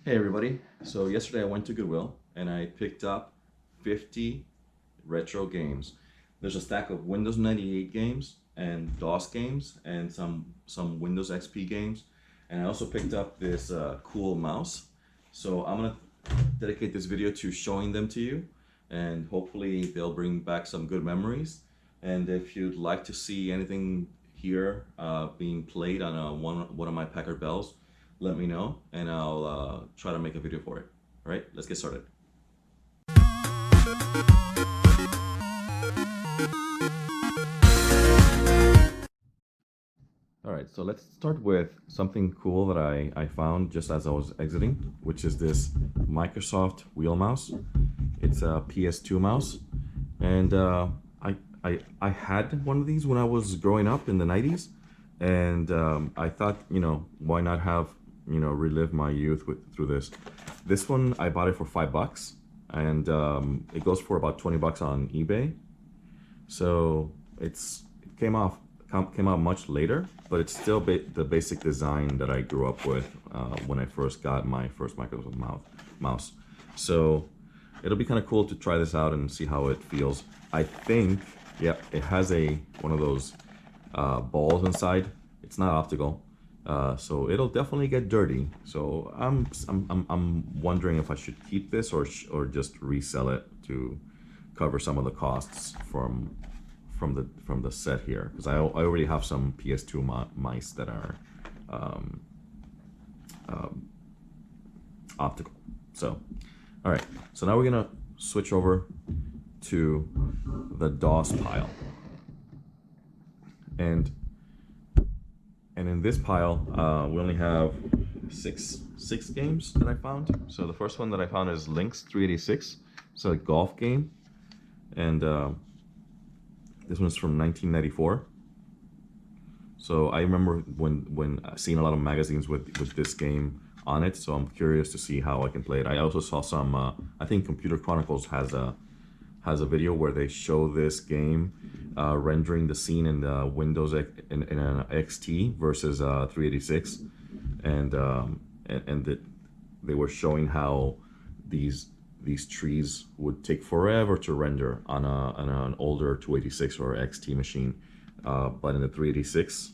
Hey everybody, so yesterday I went to Goodwill and I picked up 50 retro games. There's a stack of Windows 98 games and DOS games and some Windows XP games, and I also picked up this cool mouse. So I'm gonna dedicate this video to showing them to you, and hopefully they'll bring back some good memories. And if you'd like to see anything here being played on one of my Packard Bells, let me know and I'll try to make a video for it. All right, let's get started. All right, so let's start with something cool that I found just as I was exiting, which is this Microsoft wheel mouse. It's a PS2 mouse, and I had one of these when I was growing up in the 90s, and I thought, why not have, relive my youth through this. This one, I bought it for $5, and it goes for about $20 on eBay. So it came out much later, but it's still the basic design that I grew up with when I first got my first Microsoft mouse. So it'll be kind of cool to try this out and see how it feels. I think, yeah, it has one of those balls inside. It's not optical. So it'll definitely get dirty. So I'm wondering if I should keep this or just resell it to cover some of the costs from the set here, because I already have some PS2 mice that are optical. So all right, so now we're gonna switch over to the DOS pile, and in this pile, we only have six games that I found. So the first one that I found is Lynx 386. It's a golf game, and this one's from 1994. So I remember when seeing a lot of magazines with this game on it. So I'm curious to see how I can play it. I also saw some. I think Computer Chronicles has a video where they show this game rendering the scene in the Windows in an XT versus 386, and they were showing how these trees would take forever to render on an older 286 or XT machine, but in the 386,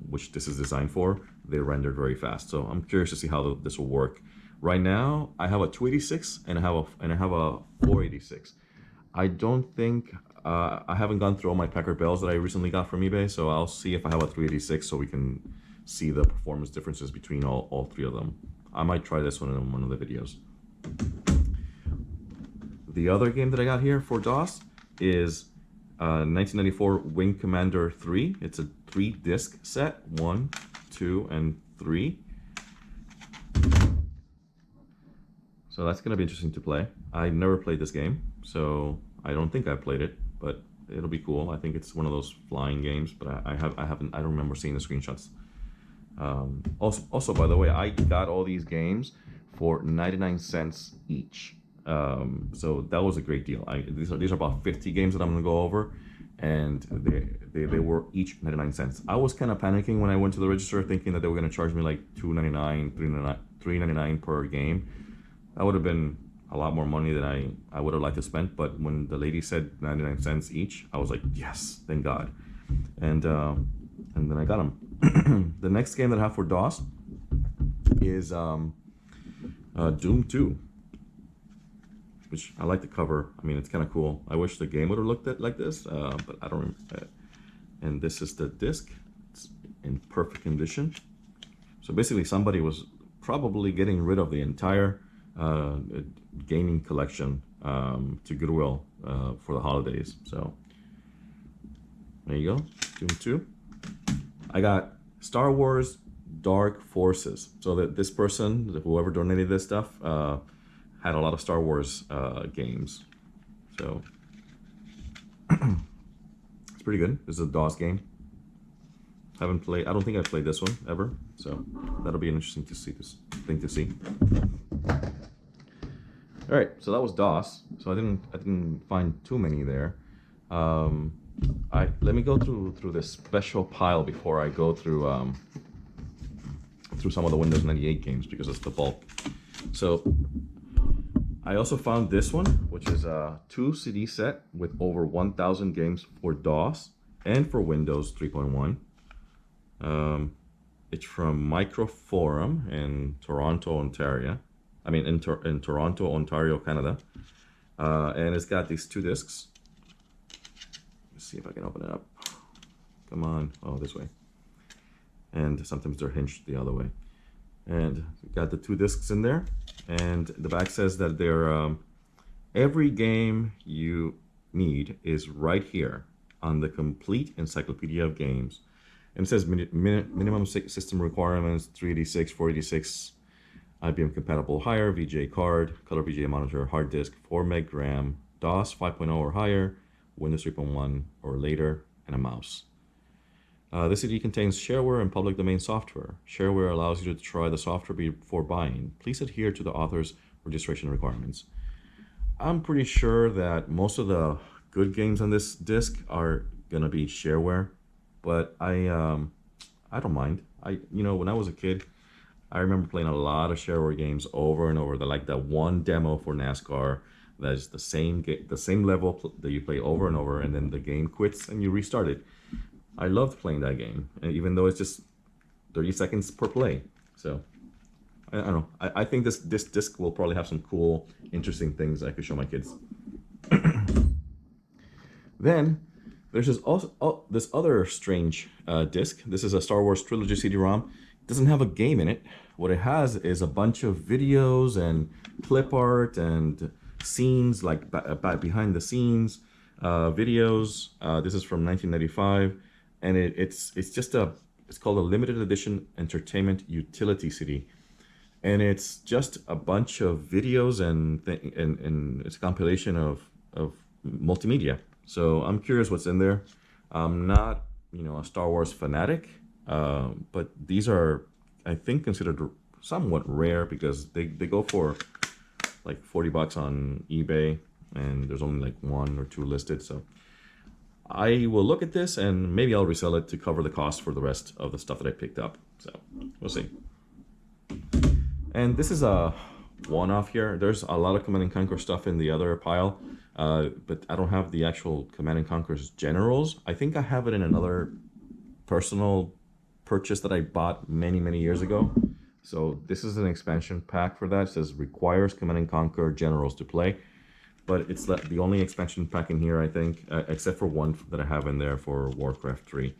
which this is designed for, they rendered very fast. So I'm curious to see how this will work. Right now, I have a 286 and I have a 486. I don't think I haven't gone through all my Packard Bells that I recently got from eBay, so I'll see if I have a 386 so we can see the performance differences between all three of them. I might try this one in one of the videos. The other game that I got here for DOS is 1994 Wing Commander 3. It's a 3-disc set, 1, 2, and 3. So that's gonna be interesting to play. I never played this game, so I don't think I've played it, but it'll be cool. I think it's one of those flying games, but I don't remember seeing the screenshots. Also, by the way, I got all these games for 99 cents each. So that was a great deal. These are about 50 games that I'm gonna go over, and they were each 99 cents. I was kind of panicking when I went to the register, thinking that they were gonna charge me like $2.99, $3.99 per game. That would have been a lot more money than I would have liked to spend, but when the lady said 99 cents each, I was like, yes, thank God. And then I got them. The next game that I have for DOS is Doom 2, which I like the cover. I mean, it's kind of cool. I wish the game would have looked like this, but I don't remember. And this is the disc. It's in perfect condition. So basically somebody was probably getting rid of the entire gaming collection to Goodwill for the holidays. So there you go, Doom 2. I got Star Wars Dark Forces. So that this person, whoever donated this stuff, had a lot of Star Wars games. So it's pretty good. This is a DOS game. I don't think I've played this one ever. So that'll be interesting to see. All right, so that was DOS. So I didn't find too many there. Let me go through this special pile before I go through some of the Windows 98 games, because it's the bulk. So I also found this one, which is a 2 CD set with over 1,000 games for DOS and for Windows 3.1. It's from Microforum in Toronto, Ontario. I mean, in Toronto, Ontario, Canada. And it's got these 2 discs. Let's see if I can open it up. Come on. Oh, this way. And sometimes they're hinged the other way. And got the 2 discs in there. And the back says that they're every game you need is right here on the complete encyclopedia of games. And it says minimum system requirements: 386, 486, IBM compatible higher, VGA card, color VGA monitor, hard disk, 4 meg RAM, DOS 5.0 or higher, Windows 3.1 or later, and a mouse. This CD contains shareware and public domain software. Shareware allows you to try the software before buying. Please adhere to the author's registration requirements. I'm pretty sure that most of the good games on this disc are gonna be shareware, but I don't mind. When I was a kid, I remember playing a lot of shareware games over and over. Like that one demo for NASCAR that's the same level that you play over and over, and then the game quits and you restart it. I loved playing that game, even though it's just 30 seconds per play. So I don't know. I think this disc will probably have some cool, interesting things I could show my kids. Then there's this other strange disc. This is a Star Wars Trilogy CD-ROM. It doesn't have a game in it. What it has is a bunch of videos and clip art and scenes, like behind the scenes videos. This is from 1995, and it's called a limited edition entertainment utility CD, and it's just a bunch of videos and it's a compilation of multimedia. So I'm curious what's in there. I'm not a Star Wars fanatic, but these are, I think, considered somewhat rare because they go for like $40 on eBay, and there's only like 1 or 2 listed. So I will look at this and maybe I'll resell it to cover the cost for the rest of the stuff that I picked up. So we'll see. And this is a one-off here. There's a lot of Command & Conquer stuff in the other pile, but I don't have the actual Command & Conquer's Generals. I think I have it in another personal purchase that I bought many years ago. So this is an expansion pack for that. It says requires Command & Conquer Generals to play, but it's the only expansion pack in here, I think, except for one that I have in there for Warcraft 3.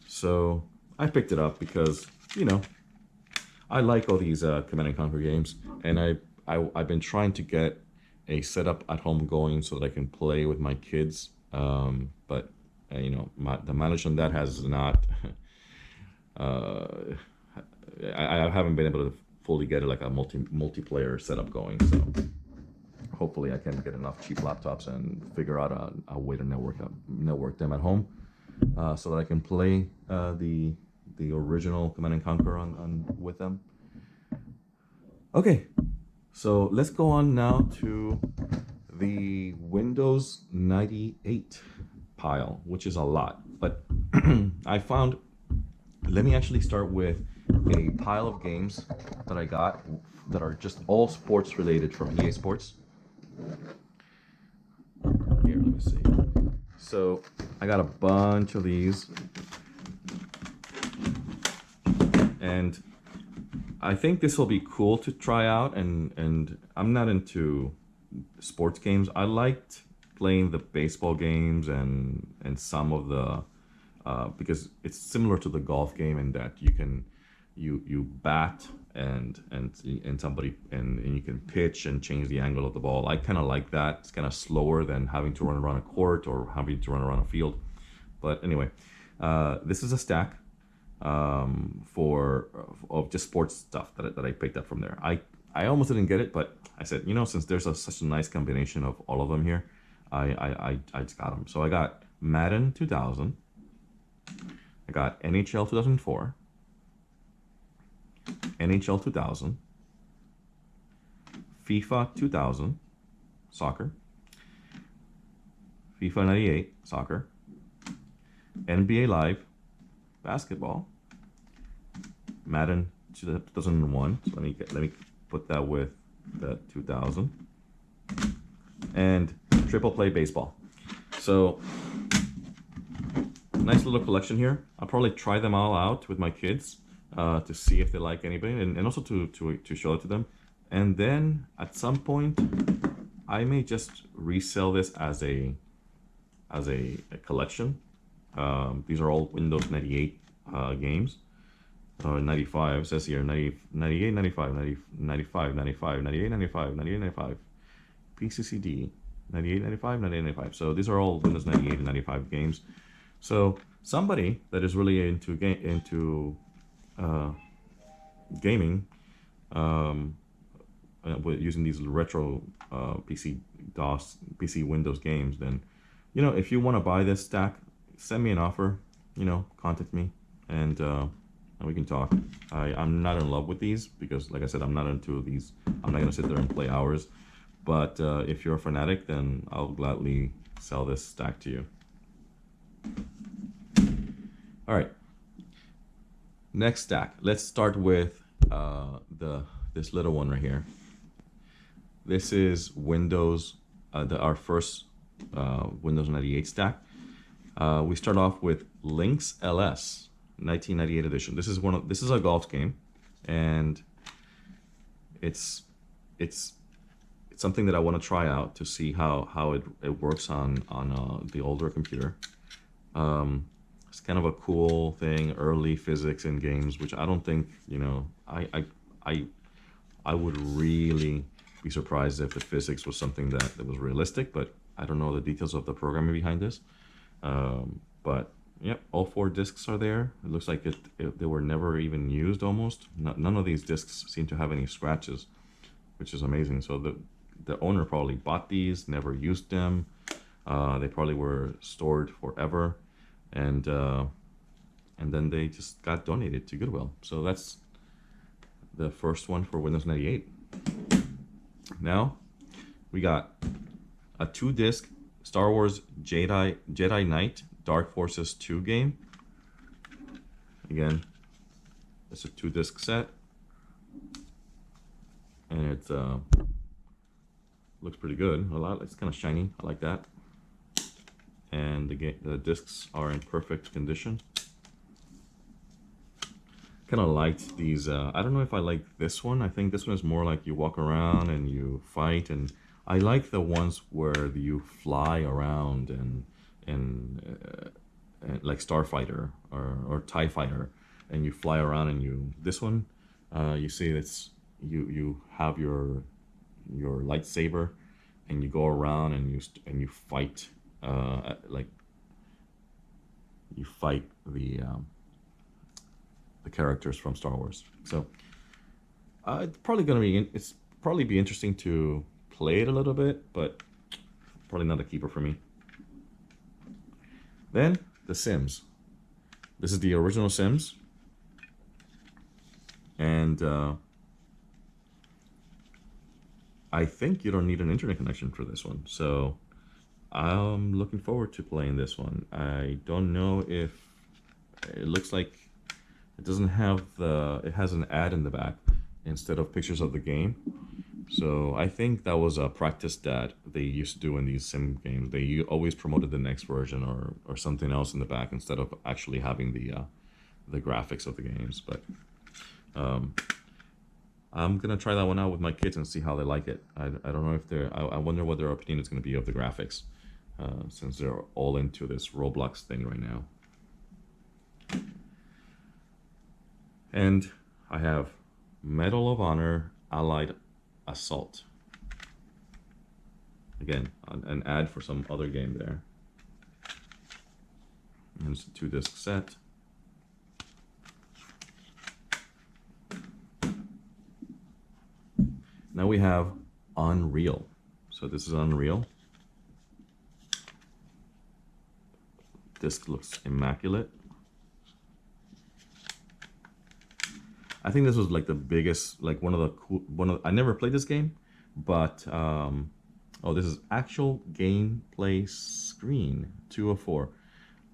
So I picked it up because, I like all these Command & Conquer games, and I've been trying to get a setup at home going so that I can play with my kids, but the mileage on that has not I haven't been able to fully get like a multiplayer setup going. So hopefully I can get enough cheap laptops and figure out a way to network them at home, so that I can play the original Command & Conquer with them. Okay, so let's go on now to the Windows 98 pile, which is a lot, but let me actually start with a pile of games that I got that are just all sports related from EA Sports. Here, let me see. So I got a bunch of these, and I think this will be cool to try out, and I'm not into sports games. I liked playing the baseball games and some of the because it's similar to the golf game in that you bat and somebody and you can pitch and change the angle of the ball. I kind of like that. It's kind of slower than having to run around a court or having to run around a field. But anyway, this is a stack of just sports stuff that I picked up from there. I almost didn't get it, but I said, since there's such a nice combination of all of them here, I just got them. So I got Madden 2000. I got NHL 2004, NHL 2000, FIFA 2000, soccer, FIFA 98, soccer, NBA Live, basketball, Madden 2001. So let me put that with the 2000. And Triple Play Baseball. So, nice little collection here. I'll probably try them all out with my kids to see if they like anybody, and also to show it to them. And then at some point, I may just resell this as a collection. These are all Windows 98 games. 95 it says here 90, 98, 95, 90, 95, 95, 98, 95, 98, 95. PCCD 98, 95, 98, 95. So these are all Windows 98 and 95 games. So somebody that is really into gaming, using these retro PC Windows games, then if you want to buy this stack, send me an offer. Contact me, and we can talk. I'm not in love with these because, like I said, I'm not into these. I'm not gonna sit there and play hours. But if you're a fanatic, then I'll gladly sell this stack to you. All right. Next stack. Let's start with this little one right here. This is Windows, our first Windows 98 stack. We start off with Lynx LS, 1998 edition. This is a golf game, and it's something that I want to try out to see how it works on the older computer. It's kind of a cool thing, early physics in games, which I don't think, I would really be surprised if the physics was something that was realistic, but I don't know the details of the programming behind this. But yep, all 4 discs are there. It looks like they were never even used almost. None of these discs seem to have any scratches, which is amazing. So the owner probably bought these, never used them. They probably were stored forever, and then they just got donated to Goodwill. So that's the first one for Windows 98. Now we got a 2-disc Star Wars Jedi Knight Dark Forces 2 game. Again, it's a 2-disc set, and it looks pretty good. It's kind of shiny. I like that. And the discs are in perfect condition. Kind of liked these. I don't know if I like this one. I think this one is more like you walk around and you fight, and I like the ones where you fly around and like Starfighter or TIE Fighter, and you fly around and this one, you see it's you have your lightsaber, and you go around and you fight like you fight the characters from Star Wars. So it's probably be interesting to play it a little bit, but probably not a keeper for me. Then The Sims. This is the original Sims, and I think you don't need an internet connection for this one, so I'm looking forward to playing this one. I don't know if it looks like it doesn't have it has an ad in the back instead of pictures of the game. So I think that was a practice that they used to do in these sim games. They always promoted the next version or something else in the back instead of actually having the graphics of the games. But I'm gonna try that one out with my kids and see how they like it. I don't know if I wonder what their opinion is gonna be of the graphics, since they're all into this Roblox thing right now. And I have Medal of Honor Allied Assault. Again, an ad for some other game there. And it's a 2-disc set. Now we have Unreal. So this is Unreal. Disc looks immaculate. I think this was like the biggest, like I never played this game, but oh, this is actual gameplay screen 204.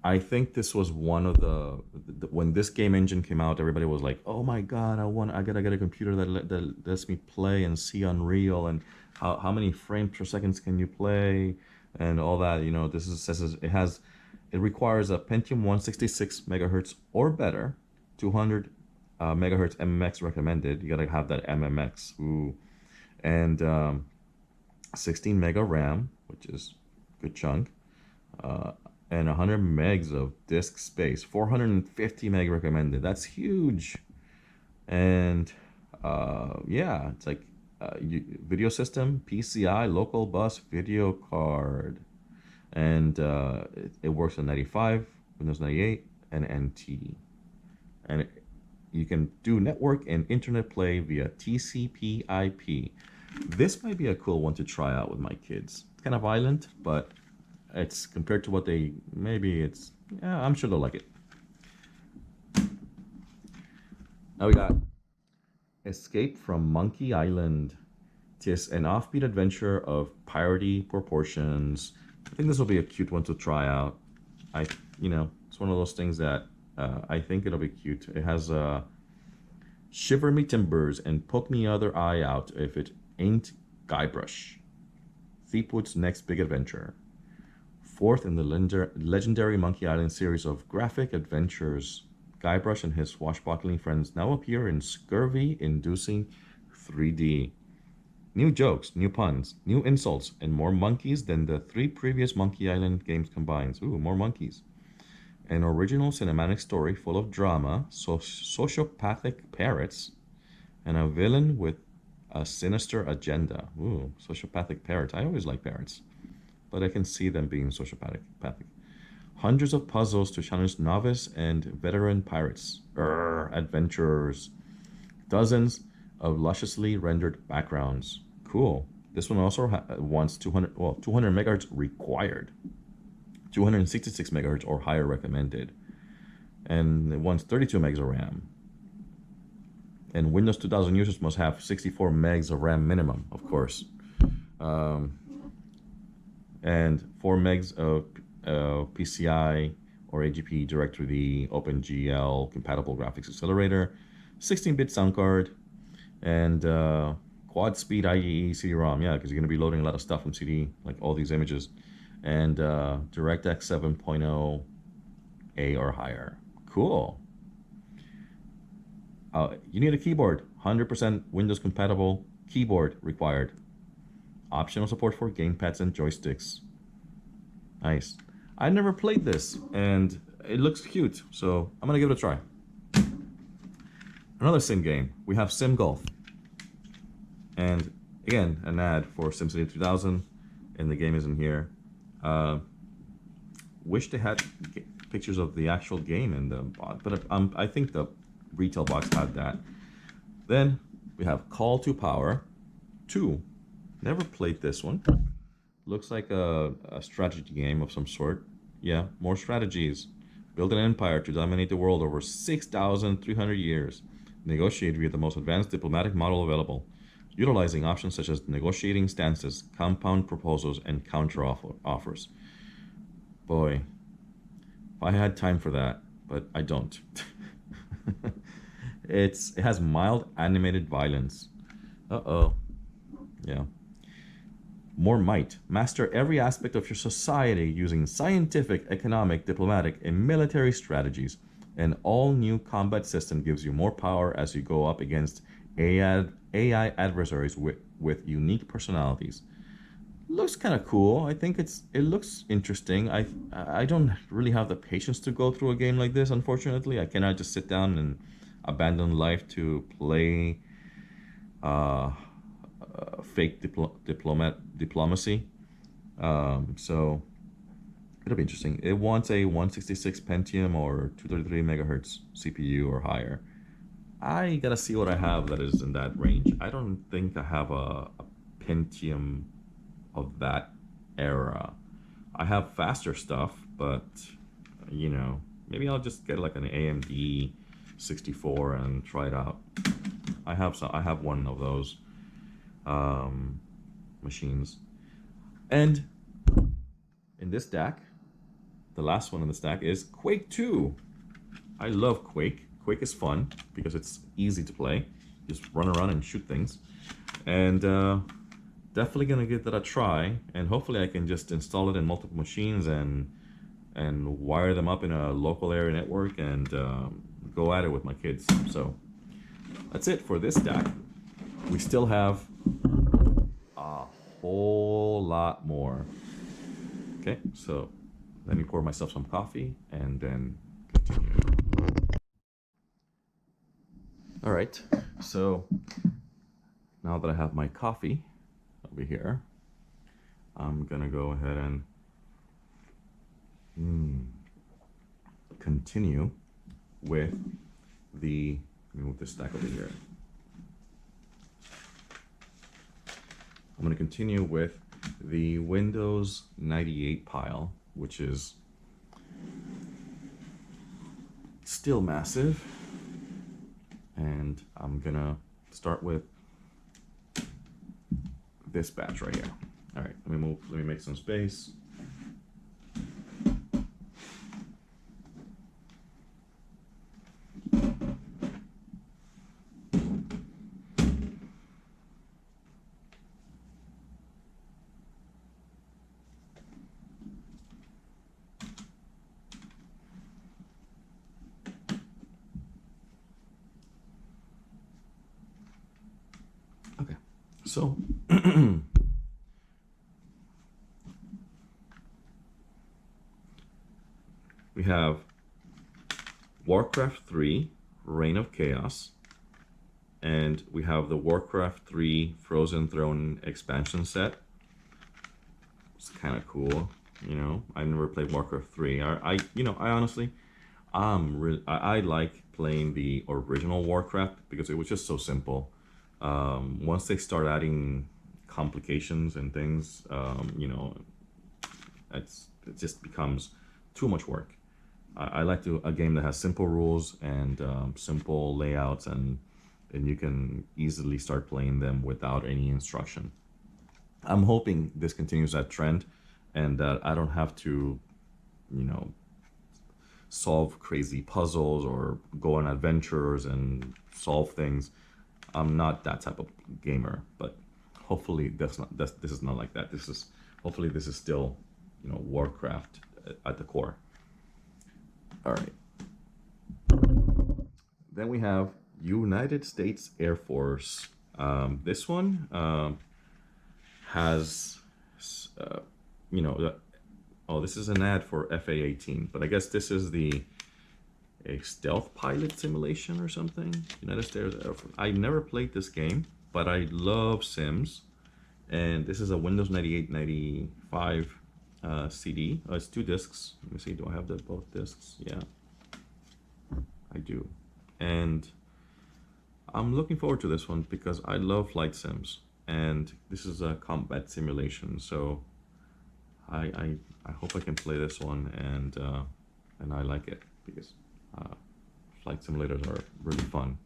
I think this was one of the when this game engine came out, everybody was like, "Oh my God, I gotta get a computer that lets me play and see Unreal and how many frames per seconds can you play and all that." You know, this is says it requires a Pentium 166 megahertz or better, 200 megahertz MMX recommended. You gotta have that MMX. Ooh, and 16 mega RAM, which is a good chunk. And 100 megs of disk space, 450 meg recommended. That's huge. And yeah, it's like video system, PCI, local bus, video card. And it works on 95, Windows 98, and NT. And you can do network and internet play via TCP/IP. This might be a cool one to try out with my kids. It's kind of violent, but it's compared to what yeah, I'm sure they'll like it. Now we got Escape from Monkey Island. Tis an offbeat adventure of piratey proportions. I think this will be a cute one to try out. It's one of those things that I think it'll be cute. It has shiver me timbers and poke me other eye out if it ain't Guybrush. Thiepoot's next big adventure. Fourth in the legendary Monkey Island series of graphic adventures, Guybrush and his swashbuckling friends now appear in scurvy-inducing 3D. New jokes, new puns, new insults, and more monkeys than the 3 previous Monkey Island games combined. Ooh, more monkeys. An original cinematic story full of drama, sociopathic parrots, and a villain with a sinister agenda. Ooh, sociopathic parrots. I always like parrots, but I can see them being sociopathic. Hundreds of puzzles to challenge novice and veteran pirates. Adventurers. Dozens of lusciously rendered backgrounds. Cool. This one also wants 200 megahertz required. 266 megahertz or higher recommended. And it wants 32 megs of RAM. And Windows 2000 users must have 64 megs of RAM minimum, of course. And 4 megs of PCI or AGP direct through the OpenGL compatible graphics accelerator, 16-bit sound card, and quad speed IEE CD-ROM. Yeah, because you're going to be loading a lot of stuff from CD, like all these images, and DirectX 7.0 A or higher. Cool. You need a keyboard. 100% Windows compatible keyboard required. Optional support for gamepads and joysticks. Nice. I never played this, and it looks cute, so I'm gonna give it a try. Another sim game. We have Sim Golf, and again an ad for SimCity 2000, and the game isn't here. Wish they had pictures of the actual game in the box, but I think the retail box had that. Then we have Call to Power 2. Never played this one. Looks like a strategy game of some sort. Yeah, more strategies. Build an empire to dominate the world over 6,300 years. Negotiate via the most advanced diplomatic model available, utilizing options such as negotiating stances, compound proposals, and counter offers. Boy, if I had time for that, but I don't. It has mild animated violence. Uh-oh. Yeah. More might. Master every aspect of your society using scientific, economic, diplomatic, and military strategies. An all-new combat system gives you more power as you go up against AI adversaries with unique personalities. Looks kind of cool. I think it looks interesting. I don't really have the patience to go through a game like this, unfortunately. I cannot just sit down and abandon life to play fake diplomacy. So it'll be interesting. It wants a 166 Pentium or 233 megahertz CPU or higher. I gotta see what I have that is in that range. I don't think I have a Pentium of that era. I have faster stuff, but you know, maybe I'll just get like an AMD 64 and try it out. I have one of those machines. And in this DAC, the last one in the stack is Quake II. I love Quake. Quake is fun because it's easy to play. Just run around and shoot things. And definitely gonna give that a try. And hopefully I can just install it in multiple machines and wire them up in a local area network and go at it with my kids. So that's it for this stack. We still have a whole lot more. Okay, so let me pour myself some coffee and then continue. All right, so now that I have my coffee over here, I'm gonna go ahead and continue with the, let me move this stack over here. I'm gonna continue with the Windows 98 pile, which is still massive. And I'm gonna start with this batch right here. All right, let me make some space. Okay, so we have Warcraft 3, Reign of Chaos, and we have the Warcraft 3 Frozen Throne expansion set. It's kind of cool, you know. I never played Warcraft 3. I honestly, I like playing the original Warcraft because it was just so simple. Once they start adding complications and things, you know, it just becomes too much work. I like a game that has simple rules and simple layouts, and you can easily start playing them without any instruction. I'm hoping this continues that trend and that I don't have to, you know, solve crazy puzzles or go on adventures and solve things. I'm not that type of gamer, but hopefully this is not like that. Hopefully this is still, you know, Warcraft at the core. All right. Then we have United States Air Force. This one has, you know, oh, this is an ad for FA-18, but I guess this is a stealth pilot simulation or something. United States Air Force. I never played this game, but I love Sims, and this is a Windows 98, 95 CD. It's 2 discs. Let me see. Do I have both discs? Yeah, I do. And I'm looking forward to this one because I love flight sims, and this is a combat simulation. So I hope I can play this one, and I like it because flight simulators are really fun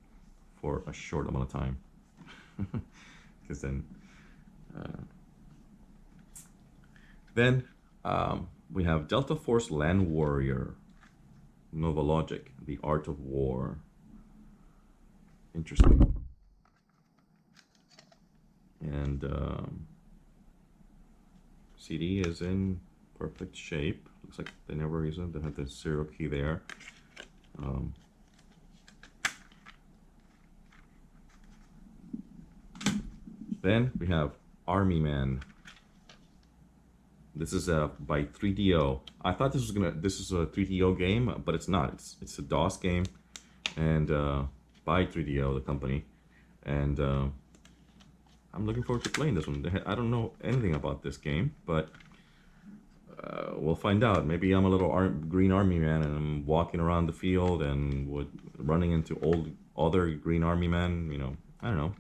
for a short amount of time. Because then we have Delta Force Land Warrior, Nova Logic, The Art of War. Interesting. And CD is in perfect shape. Looks like they never used it. They have the serial key there. Then we have Army Man. This is by 3DO. I thought this is a 3DO game, but it's not. It's a DOS game, and by 3DO, the company. And I'm looking forward to playing this one. I don't know anything about this game, but we'll find out. Maybe I'm a little green army man, and I'm walking around the field and running into other green army men. You know, I don't know.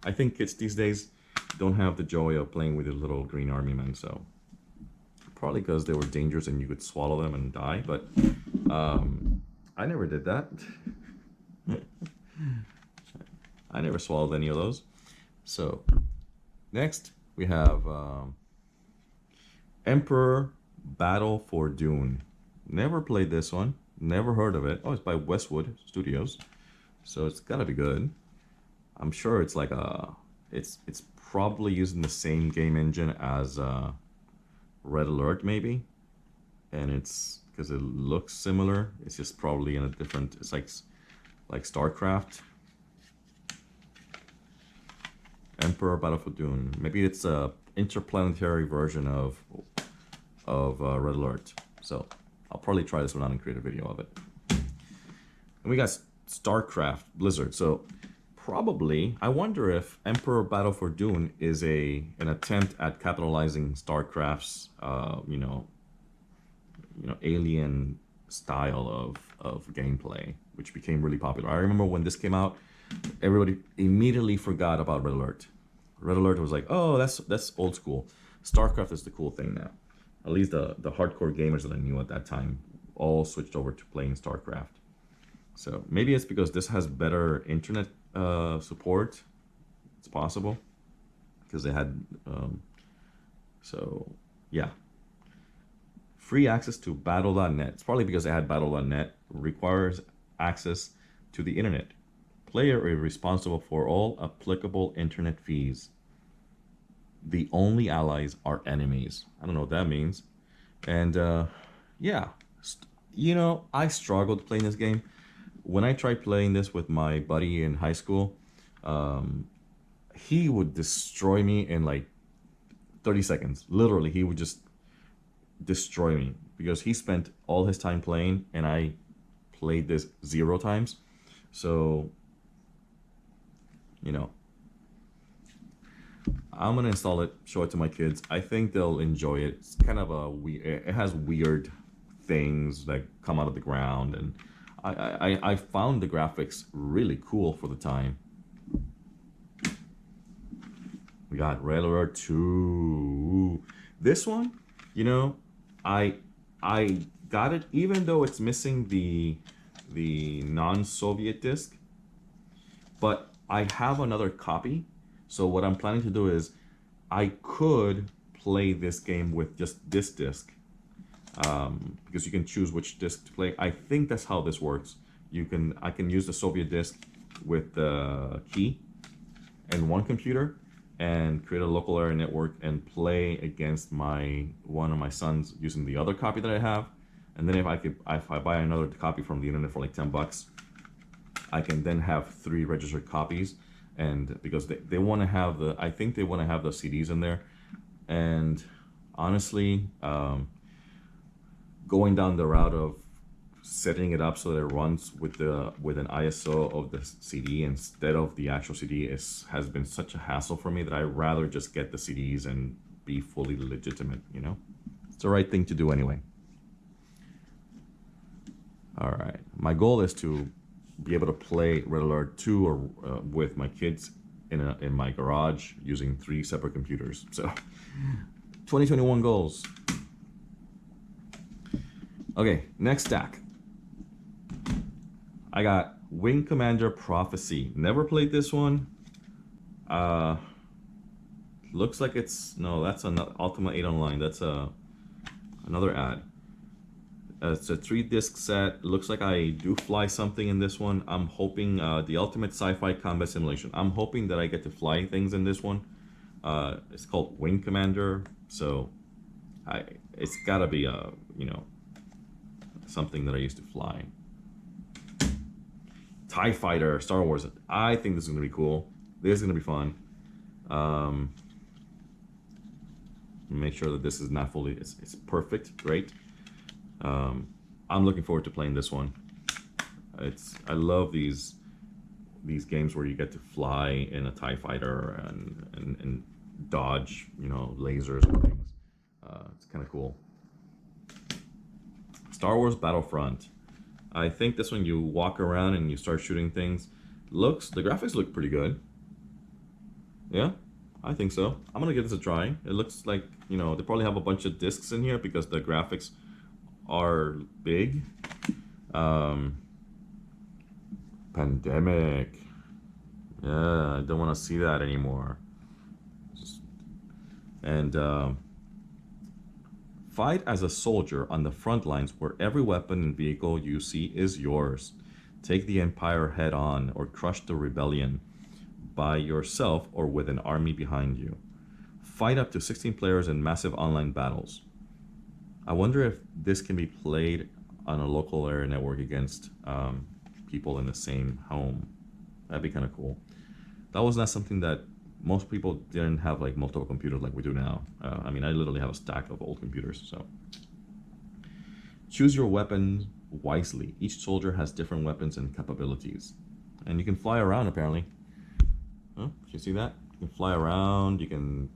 I think kids these days don't have the joy of playing with the little green army men, so probably because they were dangerous and you could swallow them and die, but I never did that. I never swallowed any of those. So next we have Emperor Battle for Dune. Never played this one. Never heard of it. Oh, it's by Westwood Studios, so it's gotta be good. I'm sure it's like it's probably using the same game engine as Red Alert maybe, and it's because it looks similar. It's just probably in a different. It's like StarCraft. Emperor Battle for Dune. Maybe it's a interplanetary version of Red Alert. So I'll probably try this one out and create a video of it. And we got StarCraft Blizzard. So probably, I wonder if Emperor Battle for Dune is an attempt at capitalizing StarCraft's alien style of gameplay, which became really popular. I remember when this came out, everybody immediately forgot about Red Alert. Red Alert was like, oh, that's old school. StarCraft is the cool thing now. At least the hardcore gamers that I knew at that time all switched over to playing StarCraft. So maybe it's because this has better internet support. It's possible because they had. So yeah, free access to Battle.net. It's probably because they had Battle.net. Requires access to the internet. Player is responsible for all applicable internet fees. The only allies are enemies. I don't know what that means. And yeah, I struggled playing this game. When I tried playing this with my buddy in high school, he would destroy me in like 30 seconds. Literally, he would just destroy me because he spent all his time playing and I played this 0 times. So, I'm gonna install it, show it to my kids. I think they'll enjoy it. It's kind of a weird. It has weird things that come out of the ground, and I found the graphics really cool for the time. We got Red Alert 2. This one, I got it even though it's missing the non-Soviet disc, but I have another copy. So what I'm planning to do is I could play this game with just this disc, because you can choose which disc to play. I think that's how this works. I can use the Soviet disc with the key and one computer and create a local area network and play against one of my sons using the other copy that I have. And then if I buy another copy from the internet for like $10, I can then have 3 registered copies. And because they want to have I think they want to have the CDs in there. And honestly, going down the route of setting it up so that it runs with an ISO of the CD instead of the actual CD has been such a hassle for me that I'd rather just get the CDs and be fully legitimate. It's the right thing to do anyway. All right, my goal is to be able to play Red Alert 2 or with my kids in my garage using 3 separate computers. So 2021 goals. Okay, next stack. I got Wing Commander Prophecy. Never played this one. Looks like that's an Ultima 8 Online. That's another ad. It's a 3-disc set. Looks like I do fly something in this one. I'm hoping the ultimate sci-fi combat simulation. I'm hoping that I get to fly things in this one. It's called Wing Commander, so it's gotta be something that I used to fly. TIE Fighter, Star Wars. I think this is gonna be cool. This is gonna be fun. Make sure that this is not fully. It's perfect. Great. I'm looking forward to playing this one. I love these games where you get to fly in a TIE fighter and dodge, lasers and things. It's kind of cool. Star Wars Battlefront. I think this one you walk around and you start shooting things. The graphics look pretty good. Yeah, I think so. I'm gonna give this a try. It looks like, they probably have a bunch of discs in here because the graphics are big. Pandemic. Yeah, I don't want to see that anymore. Fight as a soldier on the front lines where every weapon and vehicle you see is yours. Take the Empire head on or crush the rebellion by yourself or with an army behind you. Fight up to 16 players in massive online battles. I wonder if this can be played on a local area network against people in the same home. That'd be kind of cool. That was not something that most people didn't have, like multiple computers like we do now. I mean, I literally have a stack of old computers. So choose your weapon wisely. Each soldier has different weapons and capabilities, and you can fly around apparently. Oh, you see that? You can fly around. You can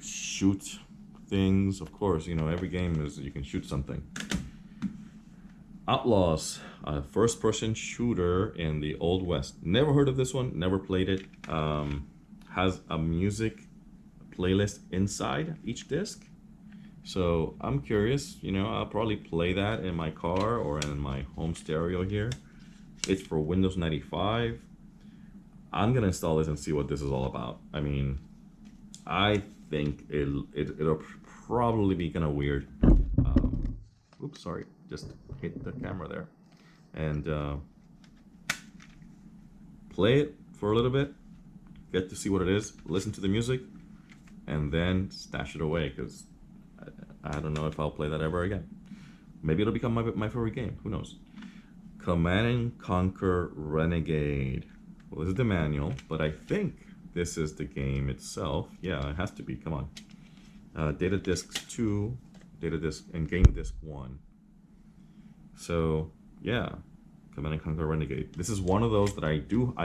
shoot things. Of course, you know every game is you can shoot something. Outlaws, a first-person shooter in the Old West. Never heard of this one. Never played it. Has a music playlist inside each disc. So I'm curious, you know, I'll probably play that in my car or in my home stereo here. It's for Windows 95. I'm gonna install this and see what this is all about. I mean, I think it'll probably be kind of weird. Oops, sorry, just hit the camera there. And play it for a little bit. Get to see what it is, listen to the music, and then stash it away, because I don't know if I'll play that ever again. Maybe it'll become my favorite game, who knows. Command and Conquer Renegade. Well, this is the manual, but I think this is the game itself. Yeah, it has to be, come on. Data discs 2, data disc, and game disc 1. So, yeah. Command and Conquer Renegade. This is one of those that I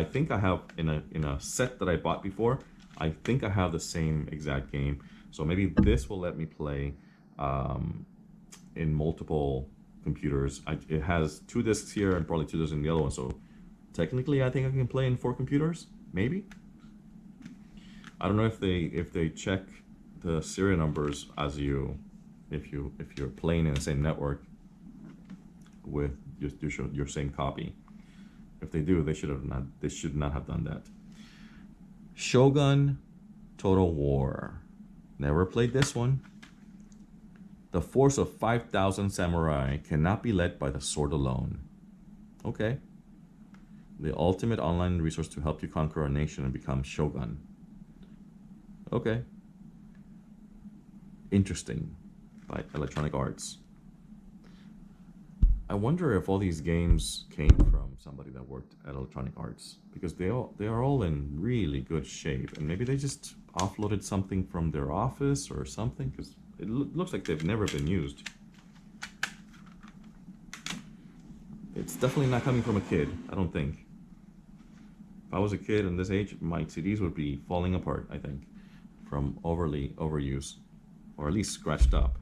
think I have in a set that I bought before. I think I have the same exact game. So maybe this will let me play in multiple computers. It has 2 discs here and probably 2 discs in the other one. So technically, I think I can play in 4 computers. Maybe. I don't know if they check the serial numbers as if you're playing in the same network with your same copy. If they do, they should not have done that. Shogun Total War. Never played this one. The force of 5,000 samurai cannot be led by the sword alone. Okay. The ultimate online resource to help you conquer a nation and become shogun. Okay. Interesting. By Electronic Arts. I wonder if all these games came from somebody that worked at Electronic Arts, because they are all in really good shape, and maybe they just offloaded something from their office or something, because it looks like they've never been used. It's definitely not coming from a kid, I don't think. If I was a kid in this age, my CDs would be falling apart, I think, from overuse, or at least scratched up.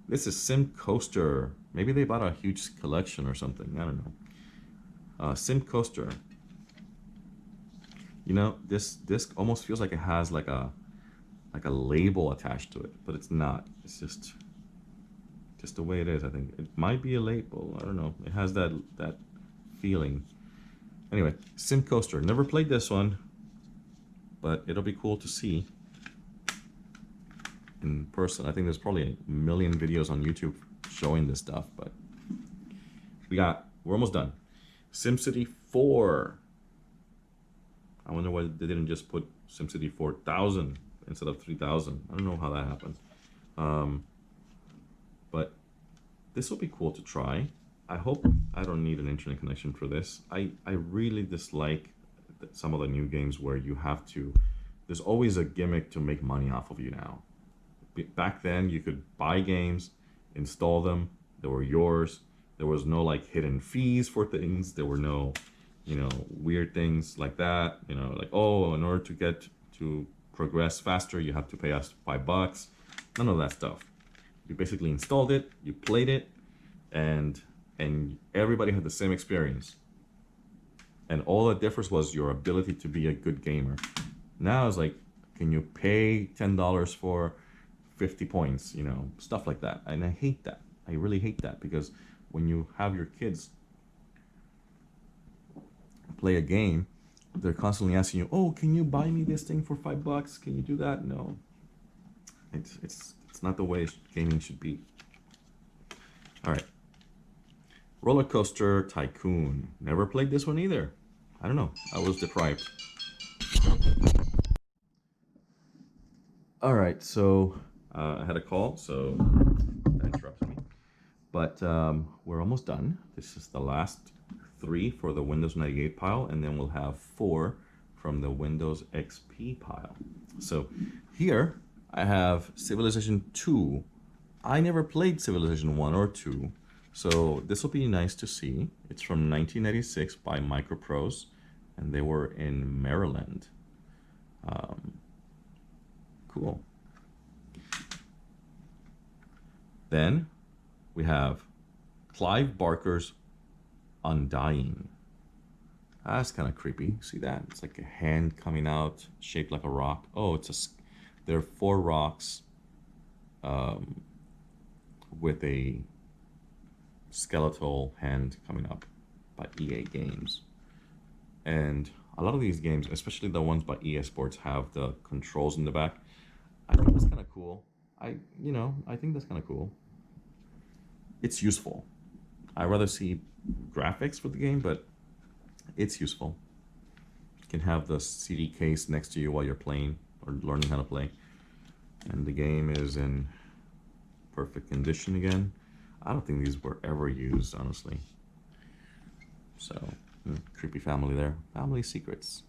This is SimCoaster. Maybe they bought a huge collection or something. I don't know. SimCoaster. You know, this disc almost feels like it has like a label attached to it, but it's not. It's just the way it is. I think it might be a label. I don't know. It has that feeling. Anyway, SimCoaster. Never played this one, but it'll be cool to see in person. I think there's probably a million videos on YouTube showing this stuff, but we're almost done. SimCity 4. I wonder why they didn't just put SimCity 4000 instead of 3000. I don't know how that happened. But this will be cool to try. I hope I don't need an internet connection for this. I really dislike some of the new games where you have to, there's always a gimmick to make money off of you now. Back then, you could buy games, install them, they were yours. There was no like hidden fees for things. There were no, weird things like that. Like, oh, in order to progress faster, you have to pay us $5. None of that stuff. You basically installed it, you played it, and everybody had the same experience. And all that differs was your ability to be a good gamer. Now it's like, can you pay $10 for 50 points, stuff like that. And I hate that. I really hate that, because when you have your kids play a game, they're constantly asking you, oh, can you buy me this thing for $5? Can you do that? No. It's It's not the way gaming should be. All right. RollerCoaster Tycoon. Never played this one either. I don't know. I was deprived. All right, so I had a call, so that interrupted me. But we're almost done. This is the last 3 for the Windows 98 pile, and then we'll have 4 from the Windows XP pile. So here I have Civilization 2. I never played Civilization 1 or 2, so this will be nice to see. It's from 1996 by Microprose, and they were in Maryland. Cool. Then we have Clive Barker's Undying. That's kind of creepy. See that? It's like a hand coming out, shaped like a rock. Oh, there are 4 rocks with a skeletal hand coming up by EA Games. And a lot of these games, especially the ones by EA Sports, have the controls in the back. I think that's kind of cool. I think that's kind of cool. It's useful. I'd rather see graphics for the game, but it's useful. You can have the CD case next to you while you're playing or learning how to play. And the game is in perfect condition again. I don't think these were ever used, honestly. So, creepy family there. Family secrets.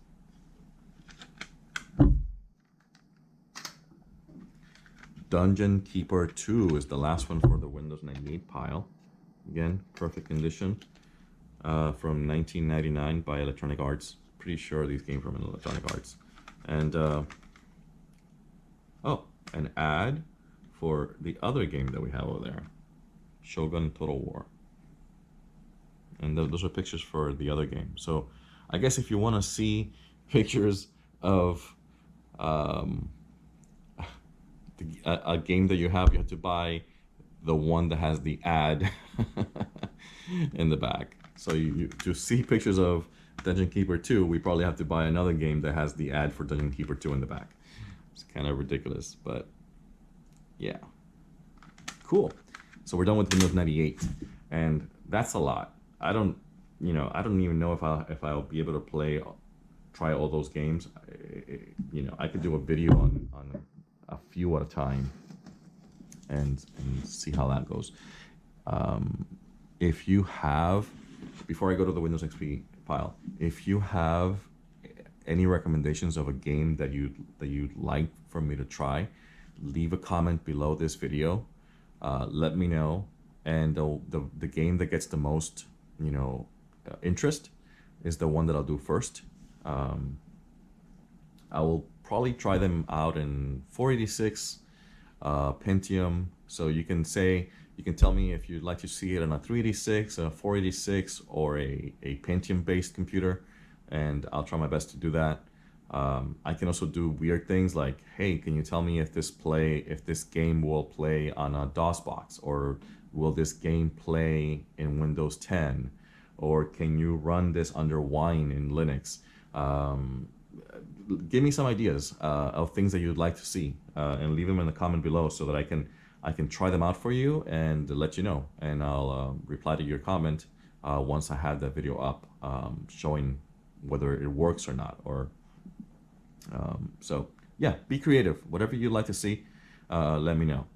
Dungeon Keeper 2 is the last one for the Windows 98 pile. Again, perfect condition. From 1999 by Electronic Arts. Pretty sure these came from Electronic Arts. And, oh, an ad for the other game that we have over there. Shogun Total War. And those are pictures for the other game. So, I guess if you want to see pictures of a game that you have to buy the one that has the ad in the back. So to see pictures of Dungeon Keeper 2, we probably have to buy another game that has the ad for Dungeon Keeper 2 in the back. It's kind of ridiculous, but yeah. Cool. So we're done with Windows 98, and that's a lot. I don't even know if I'll be able to try all those games. I could do a video on a few at a time and see how that goes. If you have, before I go to the Windows XP file, if you have any recommendations of a game that you'd like for me to try, leave a comment below this video. Let me know, and the game that gets the most interest is the one that I'll do first. I will probably try them out in 486 Pentium. So you can tell me if you'd like to see it on a 386, a 486, or a Pentium based computer, and I'll try my best to do that. I can also do weird things like, hey, can you tell me if this game will play on a DOS box, or will this game play in Windows 10, or can you run this under Wine in Linux? Give me some ideas of things that you'd like to see, and leave them in the comment below so that I can try them out for you and let you know, and I'll reply to your comment once I have that video up, showing whether it works or not. Or so yeah, be creative. Whatever you'd like to see, let me know.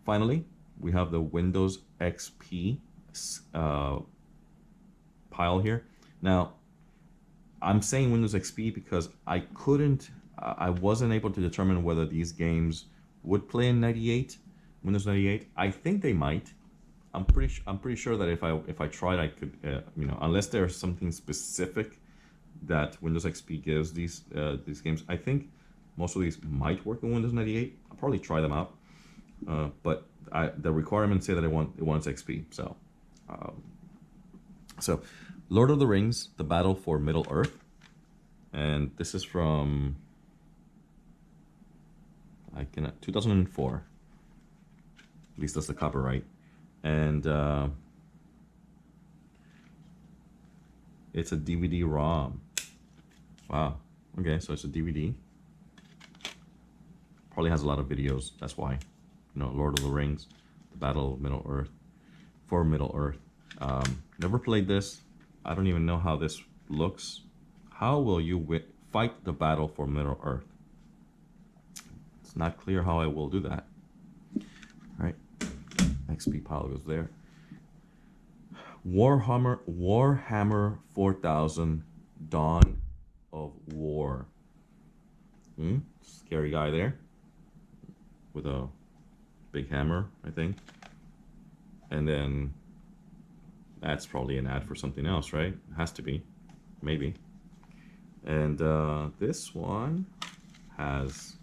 Finally, we have the Windows XP pile here. Now, I'm saying Windows XP because I wasn't able to determine whether these games would play in Windows 98. I think they might. I'm pretty sure that if I tried, I could. Unless there's something specific that Windows XP gives these games, I think most of these might work in Windows 98. I'll probably try them out. But the requirements say that it wants XP. So Lord of the Rings: The Battle for Middle-Earth, and this is from 2004. At least that's the copyright, and it's a DVD-ROM. Wow. Okay, so it's a DVD. Probably has a lot of videos. That's why, you know, Lord of the Rings, the Battle of Middle-Earth, for Middle-Earth. Never played this. I don't even know how this looks. How will you fight the battle for Middle-Earth? It's not clear how I will do that. All right, XP pile goes there. Warhammer 4000 Dawn of War. Scary guy there with a big hammer, I think. And then that's probably an ad for something else, right? It has to be, maybe. And this one has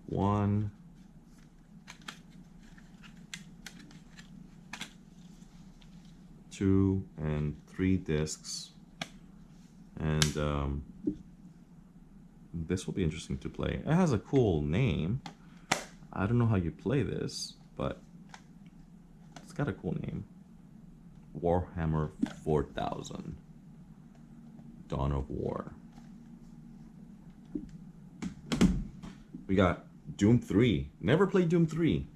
1, 2, and 3 discs. And this will be interesting to play. It has a cool name. I don't know how you play this, but it's got a cool name. Warhammer 4000 Dawn of War. We got Doom 3. Never played Doom 3.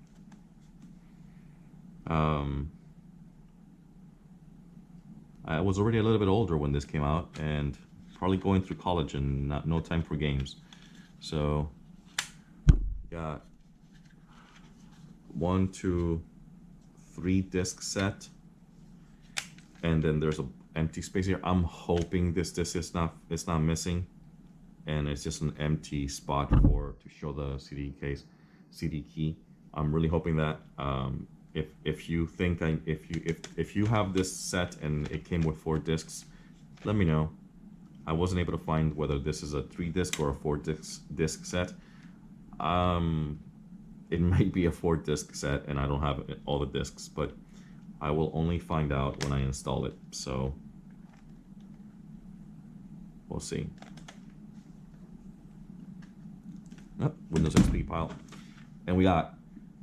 I was already a little bit older when this came out, and probably going through college and no time for games. So, got 1, 2, 3 disc set, and then there's an empty space here. I'm hoping this disc is not missing, and it's just an empty spot to show the CD key. I'm really hoping that. If you think if you have this set and it came with 4 discs, let me know. I wasn't able to find whether this is a 3 disc or a 4 disc set. It might be a 4 disc set and I don't have all the discs, but I will only find out when I install it. So we'll see. Oh, Windows XP pile, and we got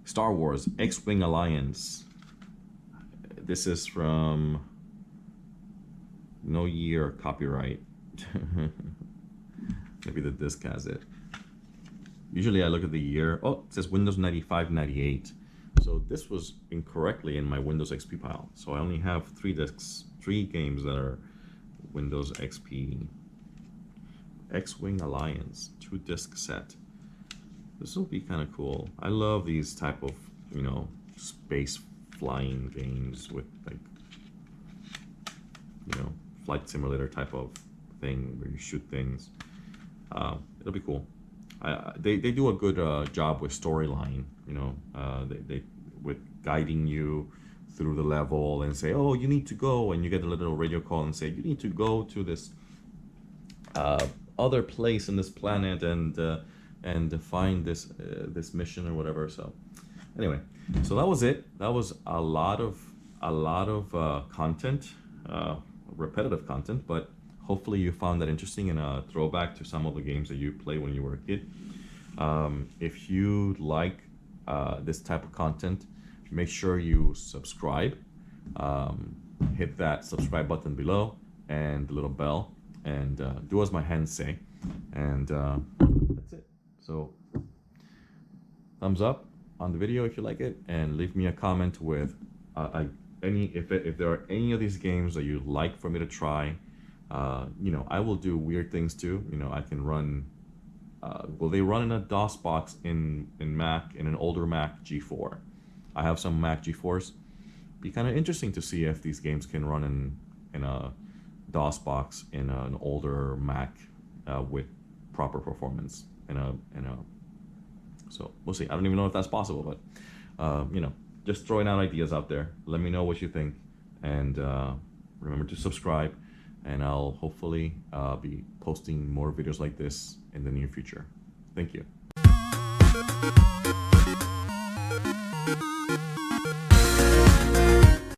Star Wars XWing Alliance. This is from no year copyright. Maybe the disc has it. Usually I look at the year. Oh, it says Windows 95, 98. So this was incorrectly in my Windows XP pile. So I only have 3 discs, 3 games that are Windows XP. XWing Alliance, 2 disc set. This will be kind of cool. I love these type of, you know, space flying games with, like, you know, flight simulator type of thing where you shoot things. It'll be cool. They do a good job with storyline. You know, they with guiding you through the level and say, oh, you need to go, and you get a little radio call and say you need to go to this other place in this planet and find this mission or whatever. So anyway, so that was it. That was a lot of content, repetitive content, but hopefully you found that interesting and a throwback to some of the games that you played when you were a kid. If you like this type of content, make sure you subscribe. Hit that subscribe button below and the little bell, and do as my hands say. And that's it. So thumbs up on the video if you like it, and leave me a comment with if there are any of these games that you'd like for me to try. You know, I will do weird things too. You know, I can run. Well, they run in a DOS box in Mac, in an older Mac G4. I have some Mac G4s. Be kind of interesting to see if these games can run in a DOS box in an older Mac with proper performance. So we'll see. I don't even know if that's possible, but you know, just throwing out ideas out there. Let me know what you think, and remember to subscribe. And I'll hopefully be posting more videos like this in the near future. Thank you.